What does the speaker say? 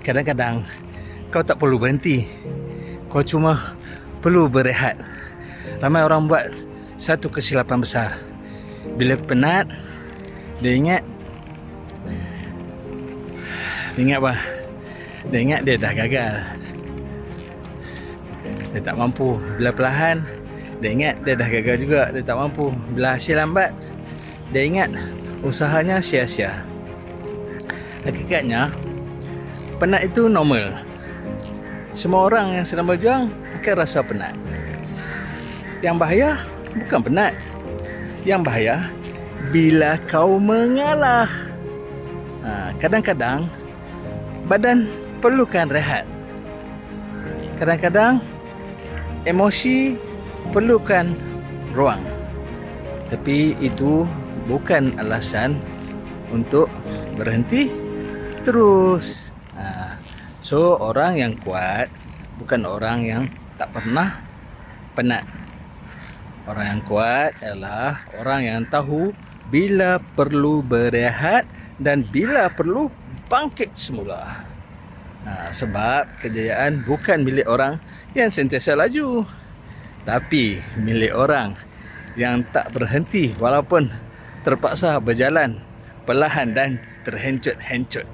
kadang-kadang kau tak perlu berhenti. Kau cuma perlu berehat. Ramai orang buat satu kesilapan besar. Bila penat, dia ingat apa? Dia ingat dia dah gagal, dia tak mampu. Bila perlahan, dia ingat dia dah gagal juga, dia tak mampu. Bila hasil lambat, dia ingat usahanya sia-sia. Hakikatnya, penat itu normal. Semua orang yang sedang berjuang akan rasa penat. Yang bahaya bukan penat. Yang bahaya bila kau mengalah. Kadang-kadang badan perlukan rehat. Kadang-kadang emosi perlukan ruang. Tapi itu bukan alasan untuk berhenti terus. So, orang yang kuat bukan orang yang tak pernah penat. Orang yang kuat adalah orang yang tahu bila perlu berehat dan bila perlu bangkit semula. Sebab kejayaan bukan milik orang yang sentiasa laju, tapi milik orang yang tak berhenti walaupun terpaksa berjalan perlahan dan terhencut-hencut.